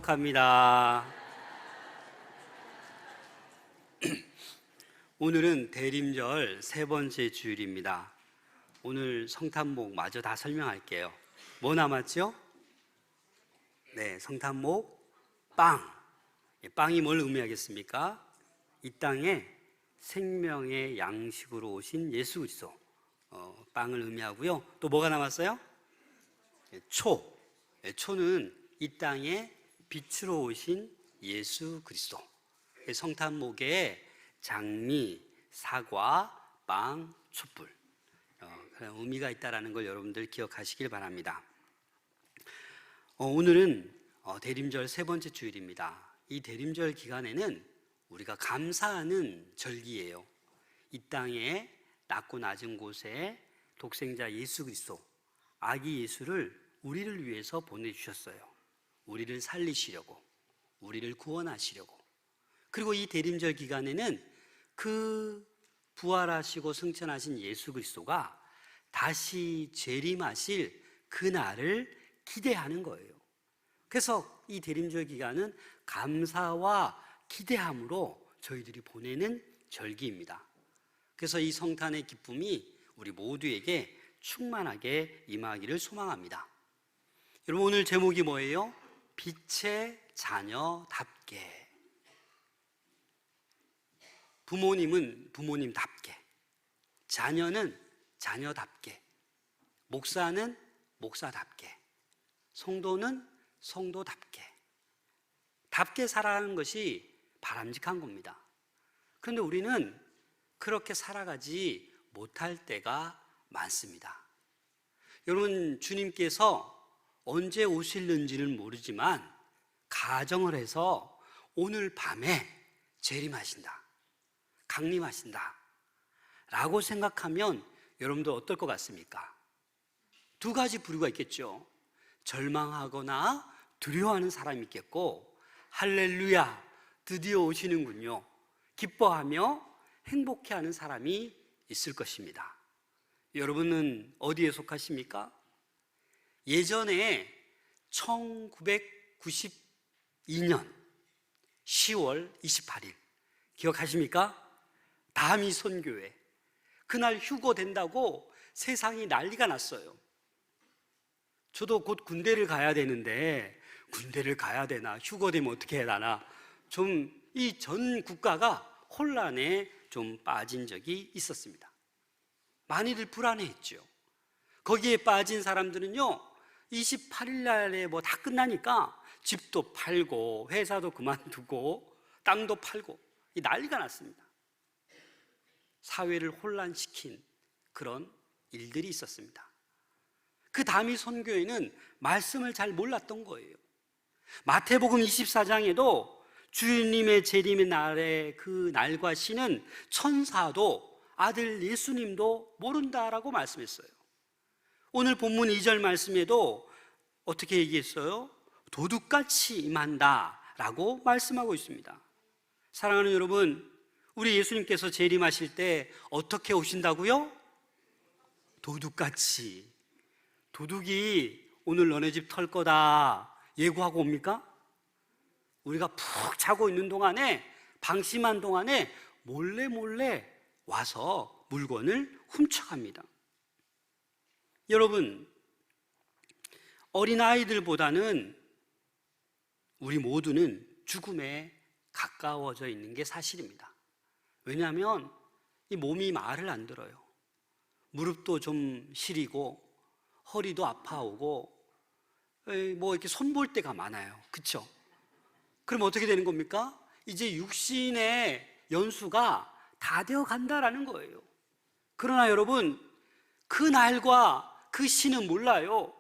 축복합니다. 오늘은 대림절 세 번째 주일입니다. 오늘 성탄목 마저 다 설명할게요. 뭐 남았죠? 네, 성탄목 빵. 빵이 뭘 의미하겠습니까? 이 땅에 생명의 양식으로 오신 예수 그리스도, 빵을 의미하고요. 또 뭐가 남았어요? 초. 초는 이 땅에 빛으로 오신 예수 그리스도. 성탄목에 장미, 사과, 빵, 촛불, 그런 의미가 있다는 걸 여러분들 기억하시길 바랍니다. 오늘은 대림절 세 번째 주일입니다. 이 대림절 기간에는 우리가 감사하는 절기예요. 이 땅에 낮고 낮은 곳에 독생자 예수 그리스도, 아기 예수를 우리를 위해서 보내주셨어요. 우리를 살리시려고, 우리를 구원하시려고. 그리고 이 대림절 기간에는 그 부활하시고 승천하신 예수 그리스도가 다시 재림하실 그날을 기대하는 거예요. 그래서 이 대림절 기간은 감사와 기대함으로 저희들이 보내는 절기입니다. 그래서 이 성탄의 기쁨이 우리 모두에게 충만하게 임하기를 소망합니다. 여러분, 오늘 제목이 뭐예요? 빛의 자녀답게. 부모님은 부모님답게, 자녀는 자녀답게, 목사는 목사답게, 성도는 성도답게, 답게 살아가는 것이 바람직한 겁니다. 그런데 우리는 그렇게 살아가지 못할 때가 많습니다. 여러분, 주님께서 언제 오실는지는 모르지만 가정을 해서 오늘 밤에 재림하신다, 강림하신다 라고 생각하면 여러분들 어떨 것 같습니까? 두 가지 부류가 있겠죠. 절망하거나 두려워하는 사람이 있겠고, 할렐루야 드디어 오시는군요, 기뻐하며 행복해하는 사람이 있을 것입니다. 여러분은 어디에 속하십니까? 예전에 1992년 10월 28일 기억하십니까? 다미 선교회, 그날 휴거 된다고 세상이 난리가 났어요. 저도 곧 군대를 가야 되는데 군대를 가야 되나, 휴거되면 어떻게 해야 하나, 좀 이 전 국가가 혼란에 좀 빠진 적이 있었습니다. 많이들 불안해했죠. 거기에 빠진 사람들은요, 28일 날에 뭐 다 끝나니까 집도 팔고 회사도 그만두고 땅도 팔고 이 난리가 났습니다. 사회를 혼란시킨 그런 일들이 있었습니다. 그 다미 선교회는 말씀을 잘 몰랐던 거예요. 마태복음 24장에도 주님의 재림의 날에 그 날과 시는 천사도 아들 예수님도 모른다라고 말씀했어요. 오늘 본문 2절 말씀에도 어떻게 얘기했어요? 도둑같이 임한다라고 말씀하고 있습니다. 사랑하는 여러분, 우리 예수님께서 재림하실 때 어떻게 오신다고요? 도둑같이. 도둑이 오늘 너네 집 털 거다 예고하고 옵니까? 우리가 푹 자고 있는 동안에, 방심한 동안에 몰래 와서 물건을 훔쳐갑니다. 여러분, 어린아이들보다는 우리 모두는 죽음에 가까워져 있는 게 사실입니다. 왜냐하면 이 몸이 말을 안 들어요. 무릎도 좀 시리고 허리도 아파오고 뭐 이렇게 손볼 때가 많아요. 그렇죠? 그럼 어떻게 되는 겁니까? 이제 육신의 연수가 다 되어 간다라는 거예요. 그러나 여러분, 그 날과 그 시는 몰라요.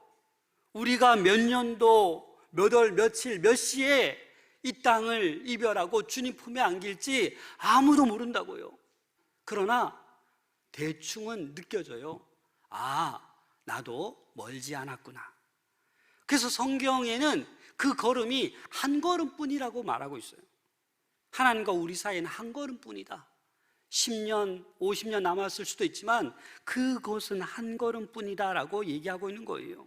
우리가 몇 년도, 몇 월, 며칠, 몇 시에 이 땅을 이별하고 주님 품에 안길지 아무도 모른다고요. 그러나 대충은 느껴져요. 아, 나도 멀지 않았구나. 그래서 성경에는 그 걸음이 한 걸음뿐이라고 말하고 있어요. 하나님과 우리 사이에는 한 걸음뿐이다. 10년, 50년 남았을 수도 있지만 그것은 한 걸음뿐이다라고 얘기하고 있는 거예요.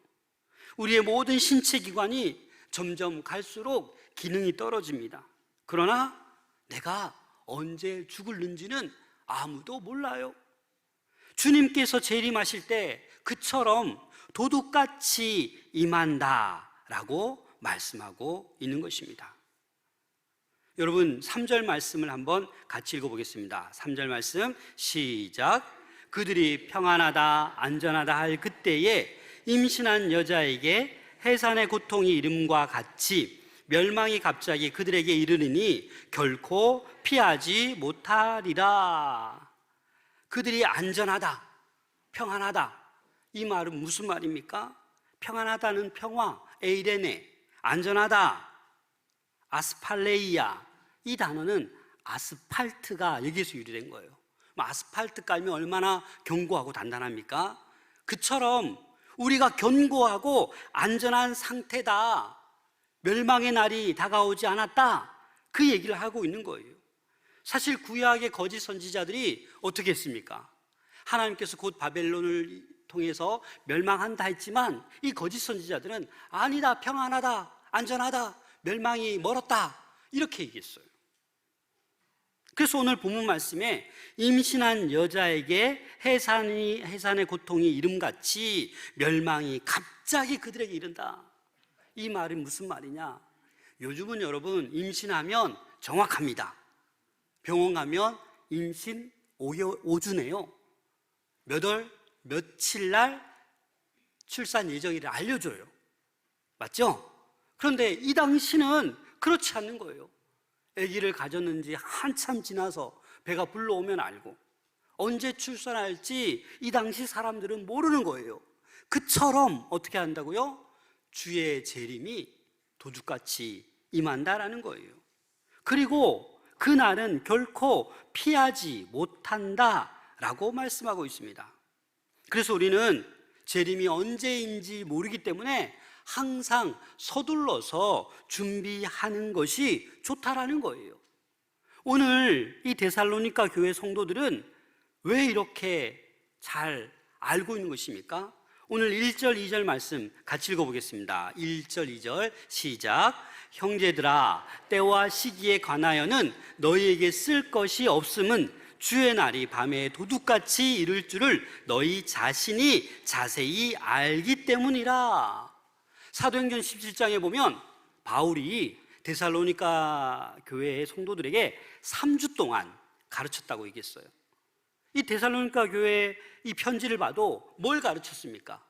우리의 모든 신체 기관이 점점 갈수록 기능이 떨어집니다. 그러나 내가 언제 죽을는지는 아무도 몰라요. 주님께서 재림하실 때 그처럼 도둑같이 임한다라고 말씀하고 있는 것입니다. 여러분 3절 말씀을 한번 같이 읽어보겠습니다. 3절 말씀 시작. 그들이 평안하다 안전하다 할 그때에 임신한 여자에게 해산의 고통이 이름과 같이 멸망이 갑자기 그들에게 이르르니 결코 피하지 못하리라. 그들이 안전하다 평안하다, 이 말은 무슨 말입니까? 평안하다는 평화, 에이레네, 안전하다, 아스팔레이아, 이 단어는 아스팔트가 여기에서 유래된 거예요. 아스팔트 깔면 얼마나 견고하고 단단합니까? 그처럼 우리가 견고하고 안전한 상태다, 멸망의 날이 다가오지 않았다, 그 얘기를 하고 있는 거예요. 사실 구약의 거짓 선지자들이 어떻게 했습니까? 하나님께서 곧 바벨론을 통해서 멸망한다 했지만 이 거짓 선지자들은 아니다, 평안하다, 안전하다, 멸망이 멀었다, 이렇게 얘기했어요. 그래서 오늘 본문 말씀에 임신한 여자에게 해산의 고통이 이름같이 멸망이 갑자기 그들에게 이른다. 이 말이 무슨 말이냐? 요즘은 여러분 임신하면 정확합니다. 병원 가면 임신 5주네요. 몇 월, 며칠 날 출산 예정일을 알려줘요. 맞죠? 그런데 이 당시는 그렇지 않는 거예요. 아기를 가졌는지 한참 지나서 배가 불러오면 알고, 언제 출산할지 이 당시 사람들은 모르는 거예요. 그처럼 어떻게 한다고요? 주의 재림이 도둑같이 임한다라는 거예요. 그리고 그날은 결코 피하지 못한다라고 말씀하고 있습니다. 그래서 우리는 재림이 언제인지 모르기 때문에 항상 서둘러서 준비하는 것이 좋다라는 거예요. 오늘 이 데살로니가 교회 성도들은 왜 이렇게 잘 알고 있는 것입니까? 오늘 1절, 2절 말씀 같이 읽어보겠습니다. 1절, 2절 시작. 형제들아, 때와 시기에 관하여는 너희에게 쓸 것이 없음은 주의 날이 밤에 도둑같이 이를 줄을 너희 자신이 자세히 알기 때문이라. 사도행전 17장에 보면 바울이 데살로니가 교회의 성도들에게 3주 동안 가르쳤다고 얘기했어요. 이 데살로니가 교회 이 편지를 봐도 뭘 가르쳤습니까?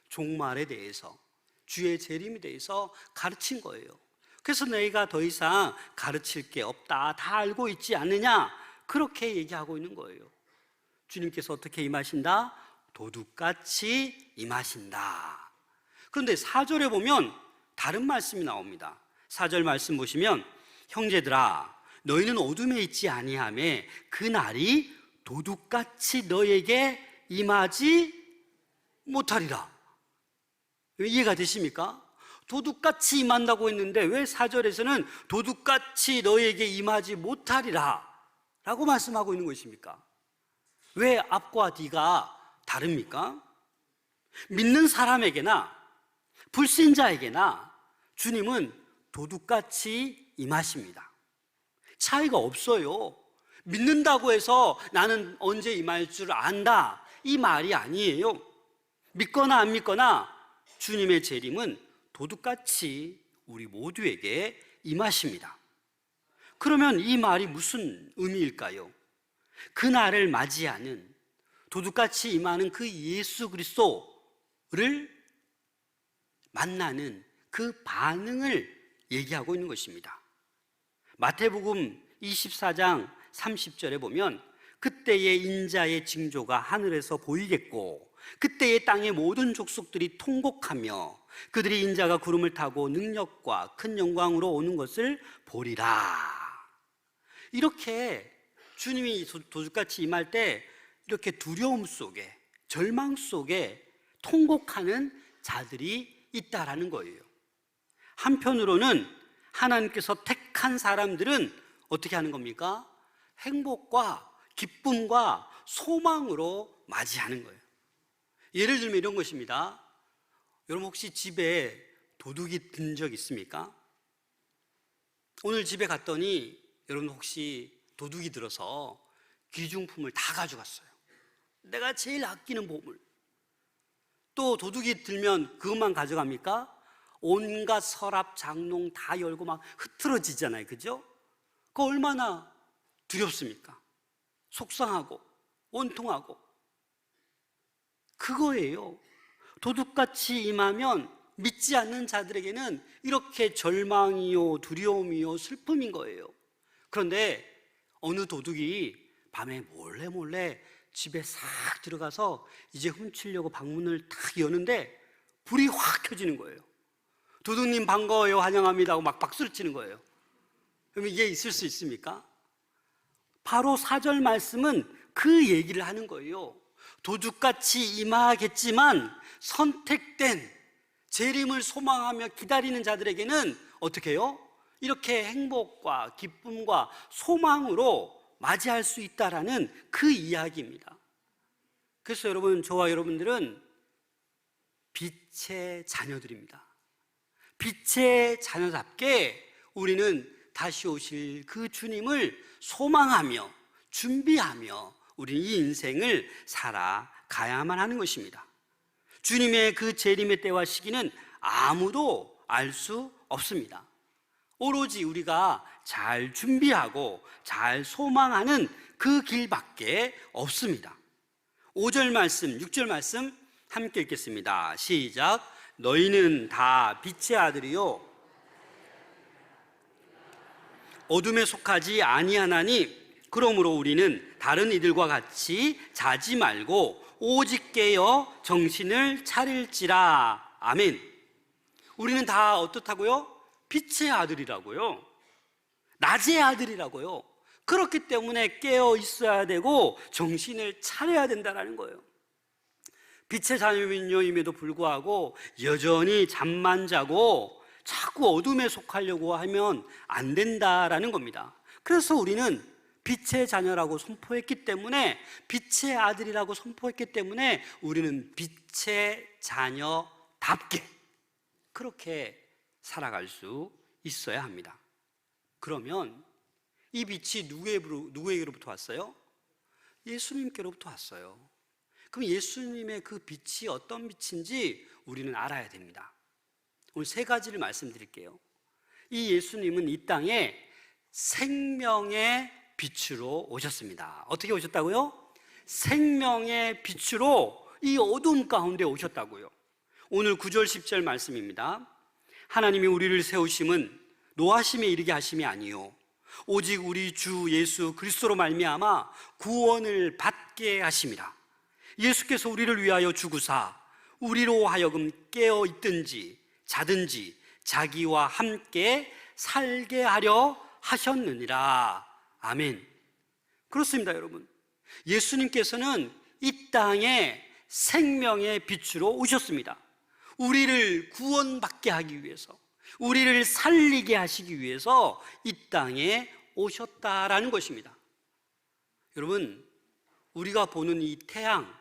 종말에 대해서, 주의 재림에 대해서 가르친 거예요. 그래서 너희가 더 이상 가르칠 게 없다, 다 알고 있지 않느냐, 그렇게 얘기하고 있는 거예요. 주님께서 어떻게 임하신다? 도둑같이 임하신다. 그런데 4절에 보면 다른 말씀이 나옵니다. 4절 말씀 보시면 형제들아, 너희는 어둠에 있지 아니하매 그 날이 도둑같이 너에게 임하지 못하리라. 이해가 되십니까? 도둑같이 임한다고 했는데 왜 4절에서는 도둑같이 너에게 임하지 못하리라 라고 말씀하고 있는 것입니까? 왜 앞과 뒤가 다릅니까? 믿는 사람에게나 불신자에게나 주님은 도둑같이 임하십니다. 차이가 없어요. 믿는다고 해서 나는 언제 임할 줄 안다, 이 말이 아니에요. 믿거나 안 믿거나 주님의 재림은 도둑같이 우리 모두에게 임하십니다. 그러면 이 말이 무슨 의미일까요? 그날을 맞이하는, 도둑같이 임하는 그 예수 그리스도를 만나는 그 반응을 얘기하고 있는 것입니다. 마태복음 24장 30절에 보면 그때의 인자의 징조가 하늘에서 보이겠고 그때의 땅의 모든 족속들이 통곡하며 그들이 인자가 구름을 타고 능력과 큰 영광으로 오는 것을 보리라. 이렇게 주님이 도둑같이 임할 때 이렇게 두려움 속에, 절망 속에 통곡하는 자들이 있다라는 거예요. 한편으로는 하나님께서 택한 사람들은 어떻게 하는 겁니까? 행복과 기쁨과 소망으로 맞이하는 거예요. 예를 들면 이런 것입니다. 여러분 혹시 집에 도둑이 든 적 있습니까? 오늘 집에 갔더니 여러분 혹시 도둑이 들어서 귀중품을 다 가져갔어요. 내가 제일 아끼는 보물. 또 도둑이 들면 그것만 가져갑니까? 온갖 서랍, 장롱 다 열고 막 흐트러지잖아요. 그죠? 그거 얼마나 두렵습니까? 속상하고 원통하고. 그거예요. 도둑같이 임하면 믿지 않는 자들에게는 이렇게 절망이요, 두려움이요, 슬픔인 거예요. 그런데 어느 도둑이 밤에 몰래 집에 싹 들어가서 이제 훔치려고 방문을 탁 여는데 불이 확 켜지는 거예요. 도둑님 반가워요, 환영합니다 하고 막 박수를 치는 거예요. 그러면 이게 있을 수 있습니까? 바로 4절 말씀은 그 얘기를 하는 거예요. 도둑같이 임하겠지만 선택된 재림을 소망하며 기다리는 자들에게는 어떻게 해요? 이렇게 행복과 기쁨과 소망으로 맞이할 수 있다라는 그 이야기입니다. 그래서 여러분, 저와 여러분들은 빛의 자녀들입니다. 빛의 자녀답게 우리는 다시 오실 그 주님을 소망하며 준비하며 우리는 이 인생을 살아가야만 하는 것입니다. 주님의 그 재림의 때와 시기는 아무도 알 수 없습니다. 오로지 우리가 잘 준비하고 잘 소망하는 그 길밖에 없습니다. 5절 말씀, 6절 말씀 함께 읽겠습니다. 시작. 너희는 다 빛의 아들이요 어둠에 속하지 아니하나니 그러므로 우리는 다른 이들과 같이 자지 말고 오직 깨어 정신을 차릴지라. 아멘. 우리는 다 어떻다고요? 빛의 아들이라고요. 낮의 아들이라고요. 그렇기 때문에 깨어 있어야 되고 정신을 차려야 된다는 거예요. 빛의 자녀임에도 불구하고 여전히 잠만 자고 자꾸 어둠에 속하려고 하면 안 된다라는 겁니다. 그래서 우리는 빛의 자녀라고 선포했기 때문에, 빛의 아들이라고 선포했기 때문에 우리는 빛의 자녀답게 그렇게 살아갈 수 있어야 합니다. 그러면 이 빛이 누구에게로부터 왔어요? 예수님께로부터 왔어요. 그럼 예수님의 그 빛이 어떤 빛인지 우리는 알아야 됩니다. 오늘 3가지를 말씀드릴게요. 이 예수님은 이 땅에 생명의 빛으로 오셨습니다. 어떻게 오셨다고요? 생명의 빛으로 이 어두움 가운데 오셨다고요. 오늘 9절 10절 말씀입니다. 하나님이 우리를 세우심은 노하심에 이르게 하심이 아니요 오직 우리 주 예수 그리스도로 말미암아 구원을 받게 하심이라. 예수께서 우리를 위하여 죽으사 우리로 하여금 깨어 있든지 자든지 자기와 함께 살게 하려 하셨느니라. 아멘. 그렇습니다, 여러분. 예수님께서는 이 땅에 생명의 빛으로 오셨습니다. 우리를 구원받게 하기 위해서, 우리를 살리게 하시기 위해서 이 땅에 오셨다라는 것입니다. 여러분, 우리가 보는 이 태양,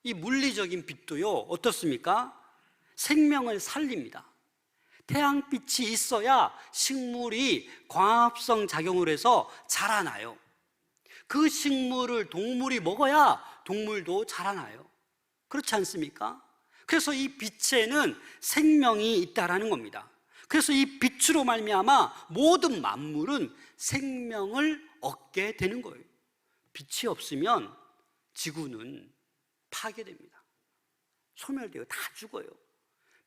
이 물리적인 빛도요, 어떻습니까? 생명을 살립니다. 태양빛이 있어야 식물이 광합성 작용을 해서 자라나요. 그 식물을 동물이 먹어야 동물도 자라나요. 그렇지 않습니까? 그래서 이 빛에는 생명이 있다라는 겁니다. 그래서 이 빛으로 말미암아 모든 만물은 생명을 얻게 되는 거예요. 빛이 없으면 지구는 파괴됩니다. 소멸돼요. 다 죽어요.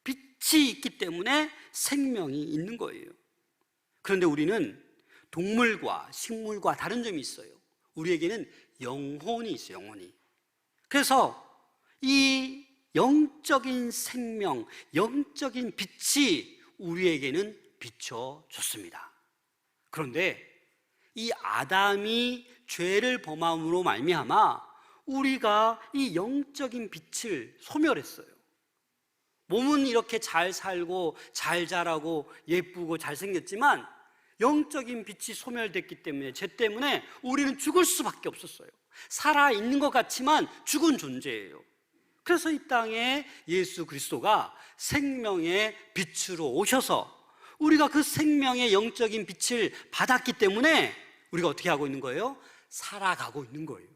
빛이 있기 때문에 생명이 있는 거예요. 그런데 우리는 동물과 식물과 다른 점이 있어요. 우리에게는 영혼이 있어요. 영혼이. 그래서 이 영적인 생명, 영적인 빛이 우리에게는 비춰졌습니다. 그런데 이 아담이 죄를 범함으로 말미암아 우리가 이 영적인 빛을 소멸했어요. 몸은 이렇게 잘 살고 잘 자라고 예쁘고 잘생겼지만 영적인 빛이 소멸됐기 때문에, 죄 때문에 우리는 죽을 수밖에 없었어요. 살아있는 것 같지만 죽은 존재예요. 그래서 이 땅에 예수 그리스도가 생명의 빛으로 오셔서 우리가 그 생명의 영적인 빛을 받았기 때문에 우리가 어떻게 하고 있는 거예요? 살아가고 있는 거예요.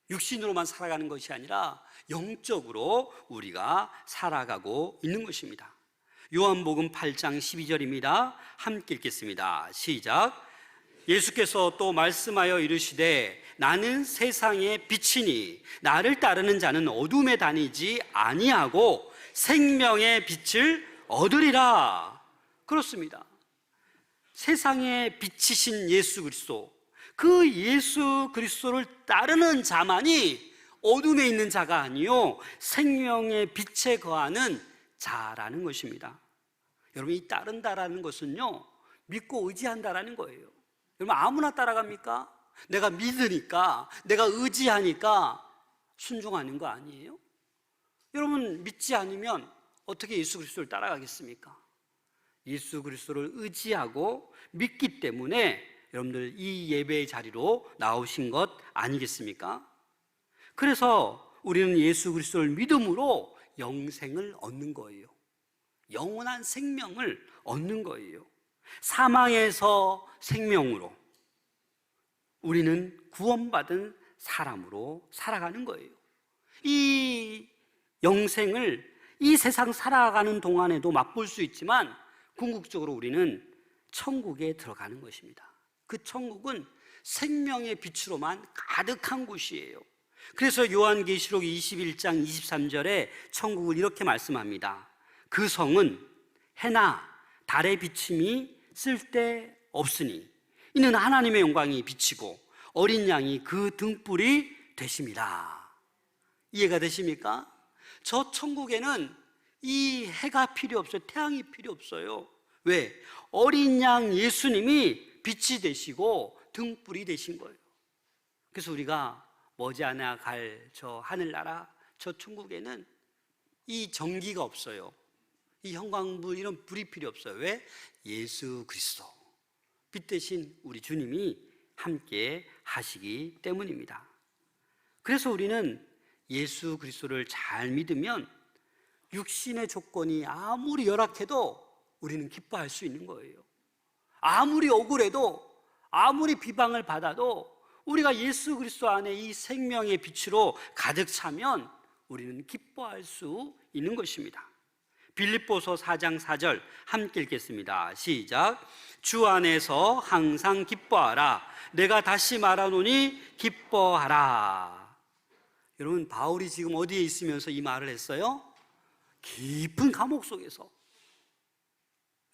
육신으로만 살아가는 것이 아니라 영적으로 우리가 살아가고 있는 것입니다. 요한복음 8장 12절입니다. 함께 읽겠습니다. 시작. 예수께서 또 말씀하여 이르시되 나는 세상의 빛이니 나를 따르는 자는 어둠에 다니지 아니하고 생명의 빛을 얻으리라. 그렇습니다. 세상의 빛이신 예수 그리스도, 그 예수 그리스도를 따르는 자만이 어둠에 있는 자가 아니요 생명의 빛에 거하는 자라는 것입니다. 여러분, 이 따른다라는 것은요 믿고 의지한다라는 거예요. 여러분, 아무나 따라갑니까? 내가 믿으니까, 내가 의지하니까 순종하는 거 아니에요? 여러분, 믿지 않으면 어떻게 예수 그리스도를 따라가겠습니까? 예수 그리스도를 의지하고 믿기 때문에 여러분들 이 예배의 자리로 나오신 것 아니겠습니까? 그래서 우리는 예수 그리스도를 믿음으로 영생을 얻는 거예요. 영원한 생명을 얻는 거예요. 사망에서 생명으로 우리는 구원받은 사람으로 살아가는 거예요. 이 영생을 이 세상 살아가는 동안에도 맛볼 수 있지만 궁극적으로 우리는 천국에 들어가는 것입니다. 그 천국은 생명의 빛으로만 가득한 곳이에요. 그래서 요한계시록 21장 23절에 천국을 이렇게 말씀합니다. 그 성은 해나 달의 비침이 쓸데없으니 이는 하나님의 영광이 비치고 어린 양이 그 등불이 되심이라. 이해가 되십니까? 저 천국에는 이 해가 필요 없어요. 태양이 필요 없어요. 왜? 어린 양 예수님이 빛이 되시고 등불이 되신 거예요. 그래서 우리가 머지않아 갈 저 하늘나라, 저 천국에는 이 전기가 없어요. 이 형광불, 이런 불이 필요 없어요. 왜? 예수 그리스도, 빛 대신 우리 주님이 함께 하시기 때문입니다. 그래서 우리는 예수 그리스도를 잘 믿으면 육신의 조건이 아무리 열악해도 우리는 기뻐할 수 있는 거예요. 아무리 억울해도, 아무리 비방을 받아도 우리가 예수 그리스도 안에 이 생명의 빛으로 가득 차면 우리는 기뻐할 수 있는 것입니다. 빌립보서 4장 4절 함께 읽겠습니다. 시작. 주 안에서 항상 기뻐하라. 내가 다시 말하노니 기뻐하라. 여러분, 바울이 지금 어디에 있으면서 이 말을 했어요? 깊은 감옥 속에서.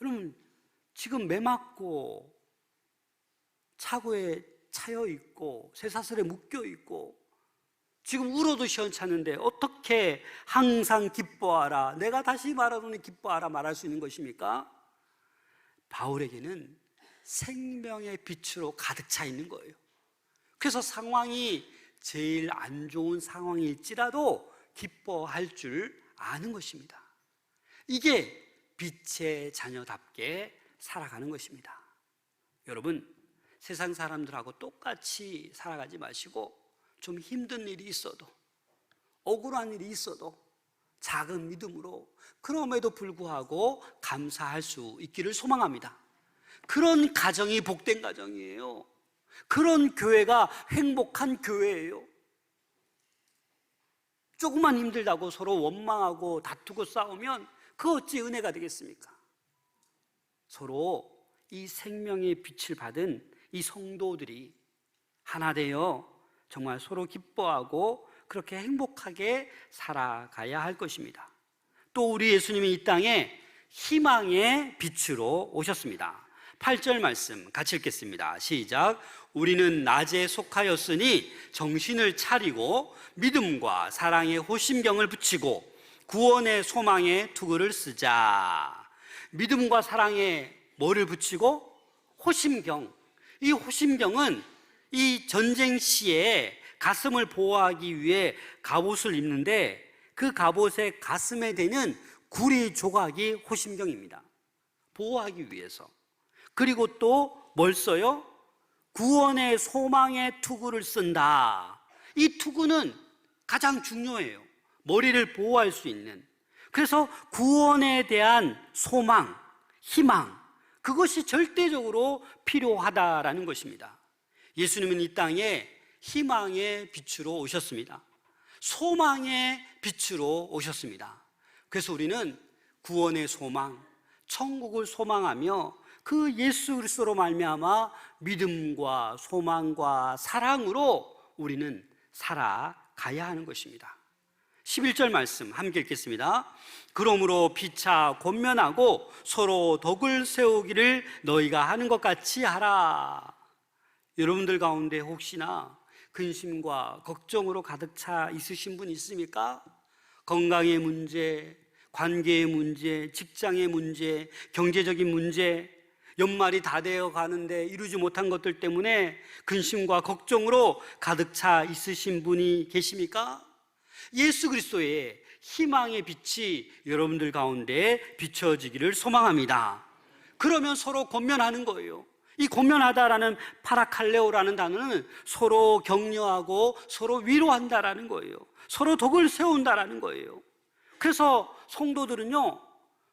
여러분, 지금 매 맞고 차고에 차여 있고 쇠사슬에 묶여 있고 지금 울어도 시원찮은데 어떻게 항상 기뻐하라, 내가 다시 말하노니 기뻐하라 말할 수 있는 것입니까? 바울에게는 생명의 빛으로 가득 차 있는 거예요. 그래서 상황이 제일 안 좋은 상황일지라도 기뻐할 줄 아는 것입니다. 이게 빛의 자녀답게 살아가는 것입니다. 여러분, 세상 사람들하고 똑같이 살아가지 마시고 좀 힘든 일이 있어도, 억울한 일이 있어도 작은 믿음으로 그럼에도 불구하고 감사할 수 있기를 소망합니다. 그런 가정이 복된 가정이에요. 그런 교회가 행복한 교회예요. 조금만 힘들다고 서로 원망하고 다투고 싸우면 그 어찌 은혜가 되겠습니까? 서로 이 생명의 빛을 받은 이 성도들이 하나 되어 정말 서로 기뻐하고 그렇게 행복하게 살아가야 할 것입니다. 또 우리 예수님이 이 땅에 희망의 빛으로 오셨습니다. 8절 말씀 같이 읽겠습니다. 시작. 우리는 낮에 속하였으니 정신을 차리고 믿음과 사랑의 호심경을 붙이고 구원의 소망의 투구를 쓰자. 믿음과 사랑에 뭐를 붙이고? 호심경. 이 호심경은 이 전쟁 시에 가슴을 보호하기 위해 갑옷을 입는데 그 갑옷의 가슴에 대는 구리 조각이 호심경입니다. 보호하기 위해서. 그리고 또 뭘 써요? 구원의 소망의 투구를 쓴다. 이 투구는 가장 중요해요. 머리를 보호할 수 있는. 그래서 구원에 대한 소망, 희망, 그것이 절대적으로 필요하다라는 것입니다. 예수님은 이 땅에 희망의 빛으로 오셨습니다. 소망의 빛으로 오셨습니다. 그래서 우리는 구원의 소망, 천국을 소망하며 그 예수 그리스도로 말미암아 믿음과 소망과 사랑으로 우리는 살아가야 하는 것입니다. 11절 말씀 함께 읽겠습니다. 그러므로 피차 권면하고 서로 덕을 세우기를 너희가 하는 것 같이 하라. 여러분들 가운데 혹시나 근심과 걱정으로 가득 차 있으신 분 있습니까? 건강의 문제, 관계의 문제, 직장의 문제, 경제적인 문제, 연말이 다 되어 가는데 이루지 못한 것들 때문에 근심과 걱정으로 가득 차 있으신 분이 계십니까? 예수 그리스도의 희망의 빛이 여러분들 가운데 비춰지기를 소망합니다. 그러면 서로 권면하는 거예요. 이 권면하다라는 파라칼레오라는 단어는 서로 격려하고 서로 위로한다라는 거예요. 서로 덕을 세운다라는 거예요. 그래서 성도들은요,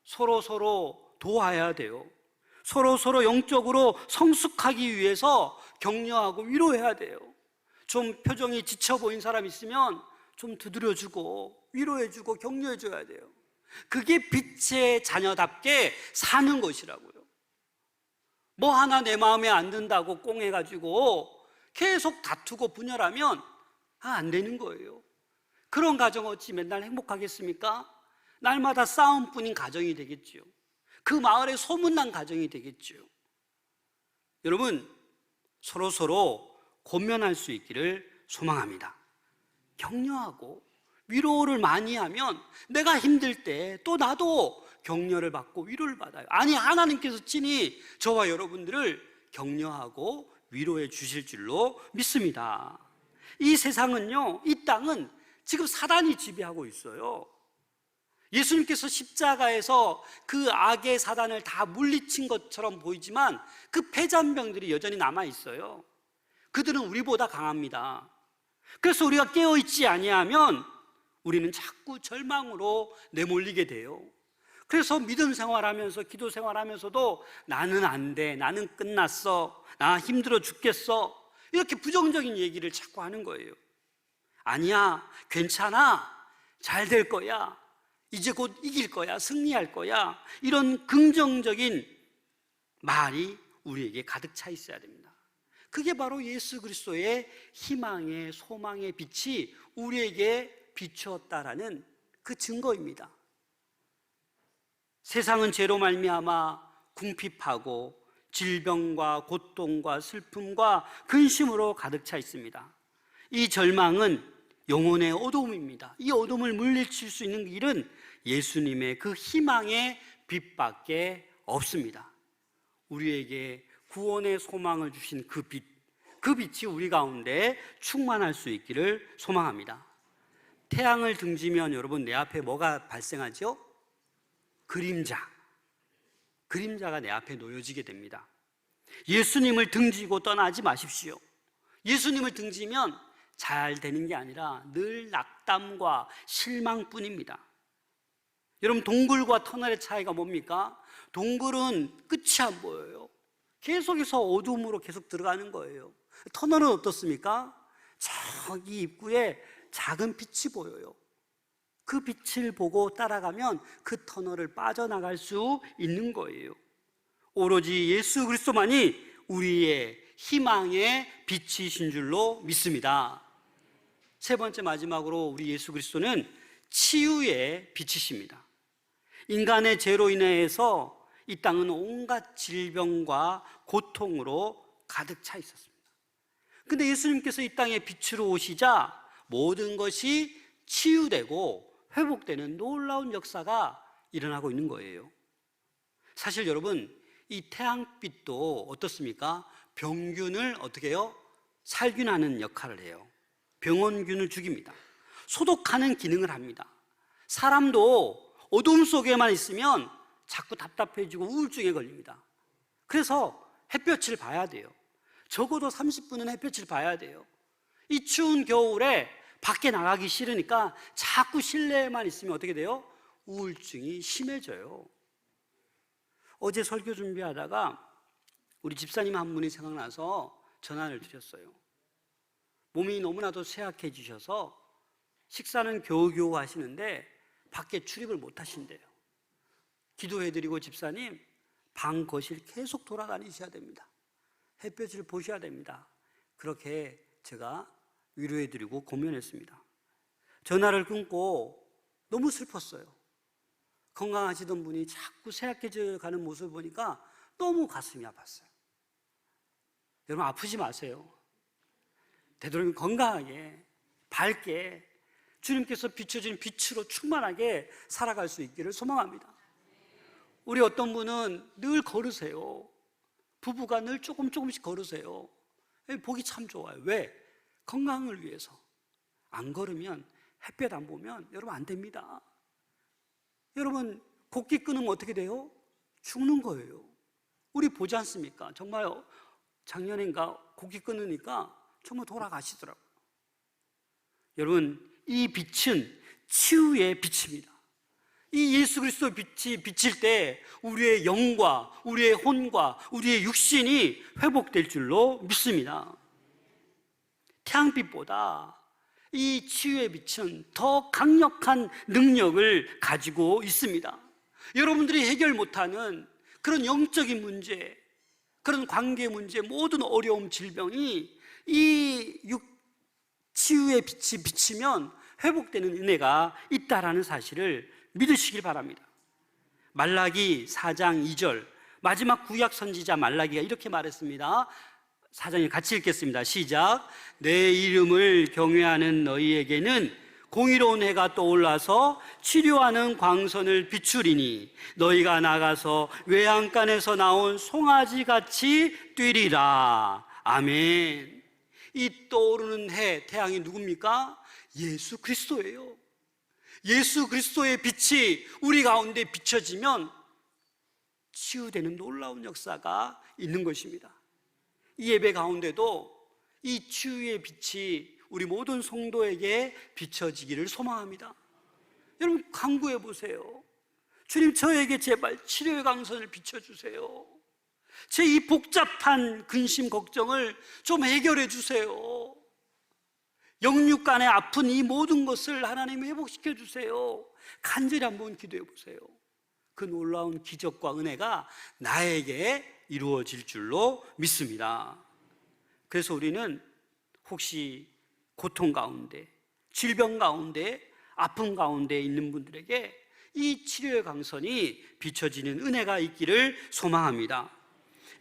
서로 도와야 돼요. 서로 영적으로 성숙하기 위해서 격려하고 위로해야 돼요. 좀 표정이 지쳐 보인 사람 있으면 좀 두드려주고 위로해주고 격려해줘야 돼요. 그게 빛의 자녀답게 사는 것이라고요. 뭐 하나 내 마음에 안 든다고 꽁해가지고 계속 다투고 분열하면 안 되는 거예요. 그런 가정 어찌 맨날 행복하겠습니까? 날마다 싸움뿐인 가정이 되겠죠. 그 마을에 소문난 가정이 되겠죠. 여러분, 서로 권면할 수 있기를 소망합니다. 격려하고 위로를 많이 하면 내가 힘들 때 또 나도 격려를 받고 위로를 받아요. 아니, 하나님께서 친히 저와 여러분들을 격려하고 위로해 주실 줄로 믿습니다. 이 세상은요, 이 땅은 지금 사단이 지배하고 있어요. 예수님께서 십자가에서 그 악의 사단을 다 물리친 것처럼 보이지만 그 패잔병들이 여전히 남아 있어요. 그들은 우리보다 강합니다. 그래서 우리가 깨어있지 아니하면 우리는 자꾸 절망으로 내몰리게 돼요. 그래서 믿음 생활하면서 기도 생활하면서도 나는 안 돼, 나는 끝났어, 나 힘들어 죽겠어, 이렇게 부정적인 얘기를 자꾸 하는 거예요. 아니야, 괜찮아, 잘 될 거야, 이제 곧 이길 거야, 승리할 거야, 이런 긍정적인 말이 우리에게 가득 차 있어야 됩니다. 그게 바로 예수 그리스도의 희망의 소망의 빛이 우리에게 비추었다라는 그 증거입니다. 세상은 죄로 말미암아 궁핍하고 질병과 고통과 슬픔과 근심으로 가득 차 있습니다. 이 절망은 영혼의 어두움입니다. 이 어둠을 물리칠 수 있는 길은 예수님의 그 희망의 빛밖에 없습니다. 우리에게 구원의 소망을 주신 그 빛, 그 빛이 우리 가운데 충만할 수 있기를 소망합니다. 태양을 등지면 여러분 내 앞에 뭐가 발생하죠? 그림자가 내 앞에 놓여지게 됩니다. 예수님을 등지고 떠나지 마십시오. 예수님을 등지면 잘 되는 게 아니라 늘 낙담과 실망뿐입니다. 여러분, 동굴과 터널의 차이가 뭡니까? 동굴은 끝이 안 보여요. 계속해서 어둠으로 계속 들어가는 거예요. 터널은 어떻습니까? 저기 입구에 작은 빛이 보여요. 그 빛을 보고 따라가면 그 터널을 빠져나갈 수 있는 거예요. 오로지 예수 그리스도만이 우리의 희망의 빛이신 줄로 믿습니다. 세 번째, 마지막으로 우리 예수 그리스도는 치유의 빛이십니다. 인간의 죄로 인해서 이 땅은 온갖 질병과 고통으로 가득 차 있었습니다. 근데 예수님께서 이 땅에 빛으로 오시자 모든 것이 치유되고 회복되는 놀라운 역사가 일어나고 있는 거예요. 사실 여러분, 이 태양빛도 어떻습니까? 병균을 어떻게 해요? 살균하는 역할을 해요. 병원균을 죽입니다. 소독하는 기능을 합니다. 사람도 어둠 속에만 있으면 자꾸 답답해지고 우울증에 걸립니다. 그래서 햇볕을 봐야 돼요. 적어도 30분은 햇볕을 봐야 돼요. 이 추운 겨울에 밖에 나가기 싫으니까 자꾸 실내에만 있으면 어떻게 돼요? 우울증이 심해져요. 어제 설교 준비하다가 우리 집사님 한 분이 생각나서 전화를 드렸어요. 몸이 너무나도 쇠약해지셔서 식사는 겨우겨우 하시는데 밖에 출입을 못 하신대요. 기도해드리고 집사님, 방 거실 계속 돌아다니셔야 됩니다. 햇볕을 보셔야 됩니다. 그렇게 제가 위로해드리고 고면했습니다. 전화를 끊고 너무 슬펐어요. 건강하시던 분이 자꾸 쇠약해져 가는 모습을 보니까 너무 가슴이 아팠어요. 여러분, 아프지 마세요. 되도록이면 건강하게, 밝게, 주님께서 비춰진 빛으로 충만하게 살아갈 수 있기를 소망합니다. 우리 어떤 분은 늘 걸으세요. 부부가 늘 조금씩 걸으세요. 보기 참 좋아요. 왜? 건강을 위해서. 안 걸으면, 햇볕 안 보면 여러분 안 됩니다. 여러분, 곡기 끊으면 어떻게 돼요? 죽는 거예요. 우리 보지 않습니까? 정말 작년인가 곡기 끊으니까 정말 돌아가시더라고요. 여러분, 이 빛은 치유의 빛입니다. 이 예수 그리스도의 빛이 비칠 때 우리의 영과 우리의 혼과 우리의 육신이 회복될 줄로 믿습니다. 태양빛보다 이 치유의 빛은 더 강력한 능력을 가지고 있습니다. 여러분들이 해결 못하는 그런 영적인 문제, 그런 관계 문제, 모든 어려움, 질병이 이 치유의 빛이 비치면 회복되는 은혜가 있다라는 사실을 믿으시길 바랍니다. 말라기 4장 2절, 마지막 구약 선지자 말라기가 이렇게 말했습니다. 4장을 같이 읽겠습니다. 시작. 내 이름을 경외하는 너희에게는 공의로운 해가 떠올라서 치료하는 광선을 비추리니 너희가 나가서 외양간에서 나온 송아지같이 뛰리라. 아멘. 이 떠오르는 해, 태양이 누굽니까? 예수 그리스도예요. 예수 그리스도의 빛이 우리 가운데 비춰지면 치유되는 놀라운 역사가 있는 것입니다. 이 예배 가운데도 이 치유의 빛이 우리 모든 성도에게 비춰지기를 소망합니다. 여러분, 간구해 보세요. 주님, 저에게 제발 치료의 강선을 비춰주세요. 제 이 복잡한 근심 걱정을 좀 해결해 주세요. 영육간에 아픈 이 모든 것을 하나님 회복시켜 주세요. 간절히 한번 기도해 보세요. 그 놀라운 기적과 은혜가 나에게 이루어질 줄로 믿습니다. 그래서 우리는 혹시 고통 가운데, 질병 가운데, 아픔 가운데 있는 분들에게 이 치료의 강선이 비춰지는 은혜가 있기를 소망합니다.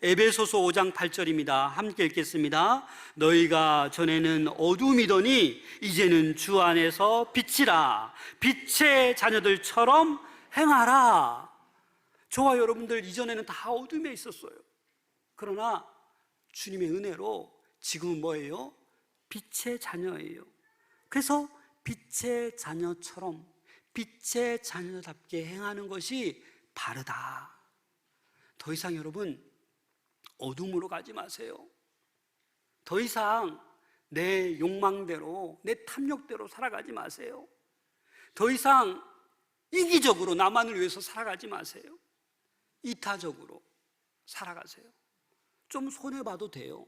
에베소서 5장 8절입니다. 함께 읽겠습니다. 너희가 전에는 어둠이더니 이제는 주 안에서 빛이라. 빛의 자녀들처럼 행하라. 저와 여러분들 이전에는 다 어둠에 있었어요. 그러나 주님의 은혜로 지금은 뭐예요? 빛의 자녀예요. 그래서 빛의 자녀처럼, 빛의 자녀답게 행하는 것이 바르다. 더 이상 여러분 어둠으로 가지 마세요. 더 이상 내 욕망대로, 내 탐욕대로 살아가지 마세요. 더 이상 이기적으로 나만을 위해서 살아가지 마세요. 이타적으로 살아가세요. 좀 손해봐도 돼요.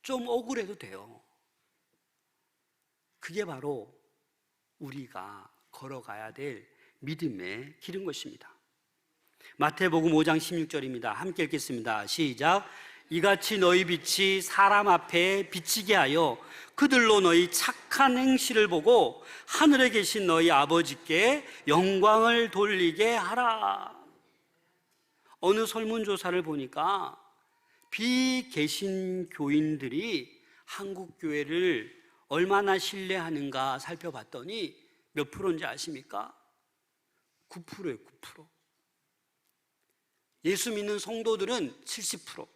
좀 억울해도 돼요. 그게 바로 우리가 걸어가야 될 믿음의 길인 것입니다. 마태복음 5장 16절입니다. 함께 읽겠습니다. 시작. 이같이 너희 빛이 사람 앞에 비치게 하여 그들로 너희 착한 행실을 보고 하늘에 계신 너희 아버지께 영광을 돌리게 하라. 어느 설문조사를 보니까 비개신 교인들이 한국 교회를 얼마나 신뢰하는가 살펴봤더니 몇 프로인지 아십니까? 9%예요. 9%. 예수 믿는 성도들은 70%.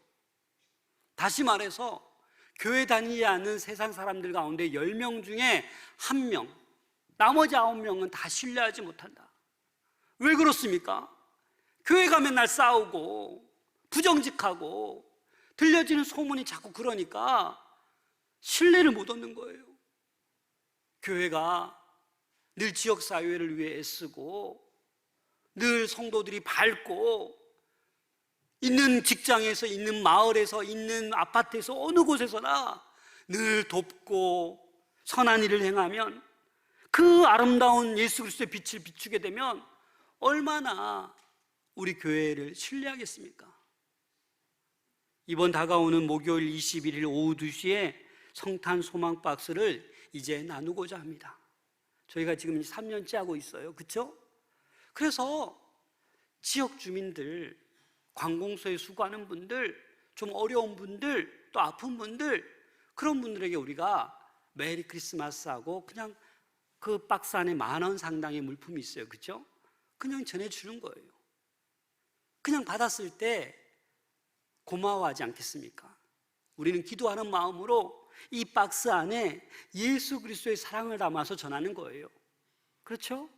다시 말해서 교회 다니지 않는 세상 사람들 가운데 10명 중에 1명, 나머지 9명은 다 신뢰하지 못한다. 왜 그렇습니까? 교회 가면 날 싸우고 부정직하고 들려지는 소문이 자꾸 그러니까 신뢰를 못 얻는 거예요. 교회가 늘 지역사회를 위해 애쓰고 늘 성도들이 밝고 있는 직장에서, 있는 마을에서, 있는 아파트에서 어느 곳에서나 늘 돕고 선한 일을 행하면 그 아름다운 예수 그리스도의 빛을 비추게 되면 얼마나 우리 교회를 신뢰하겠습니까? 이번 다가오는 목요일 21일 오후 2시에 성탄 소망 박스를 이제 나누고자 합니다. 저희가 지금 3년째 하고 있어요. 그렇죠? 그래서 지역 주민들, 관공서에 수고하는 분들, 좀 어려운 분들, 또 아픈 분들, 그런 분들에게 우리가 메리 크리스마스하고 그냥 그 박스 안에 10,000원 상당의 물품이 있어요. 그렇죠? 그냥 전해주는 거예요. 그냥 받았을 때 고마워하지 않겠습니까? 우리는 기도하는 마음으로 이 박스 안에 예수 그리스도의 사랑을 담아서 전하는 거예요. 그렇죠?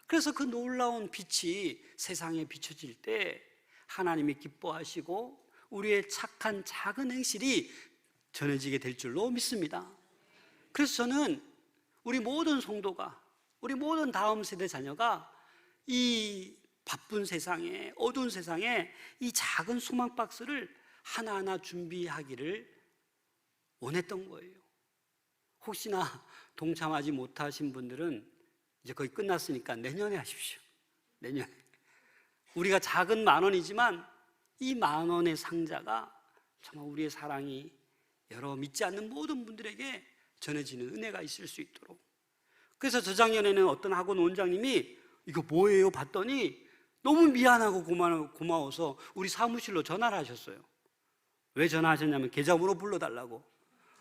그래서 그 놀라운 빛이 세상에 비춰질 때 하나님이 기뻐하시고 우리의 착한 작은 행실이 전해지게 될 줄로 믿습니다. 그래서 저는 우리 모든 성도가, 우리 모든 다음 세대 자녀가 이 바쁜 세상에, 어두운 세상에 이 작은 소망 박스를 하나하나 준비하기를 원했던 거예요. 혹시나 동참하지 못하신 분들은 이제 거의 끝났으니까 내년에 하십시오. 내년에. 우리가 작은 10,000원이지만 이 10,000원의 상자가 정말 우리의 사랑이 여러 믿지 않는 모든 분들에게 전해지는 은혜가 있을 수 있도록. 그래서 저작년에는 어떤 학원 원장님이 이거 뭐예요? 봤더니 너무 미안하고 고마워서 우리 사무실로 전화를 하셨어요. 왜 전화하셨냐면 계좌번호 불러달라고.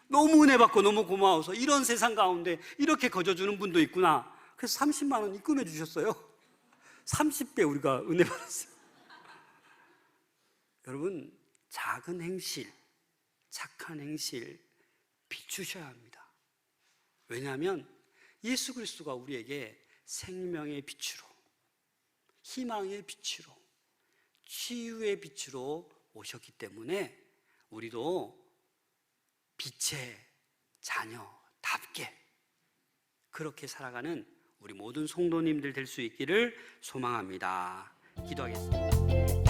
너무 은혜 받고 너무 고마워서 이런 세상 가운데 이렇게 거저주는 분도 있구나. 그래서 30만 원 입금해 주셨어요. 30배 우리가 은혜 받았어요. 여러분, 작은 행실, 착한 행실 비추셔야 합니다. 왜냐하면 예수 그리스도가 우리에게 생명의 빛으로, 희망의 빛으로, 치유의 빛으로 오셨기 때문에 우리도 빛의 자녀답게 그렇게 살아가는 우리 모든 성도님들 될 수 있기를 소망합니다. 기도하겠습니다.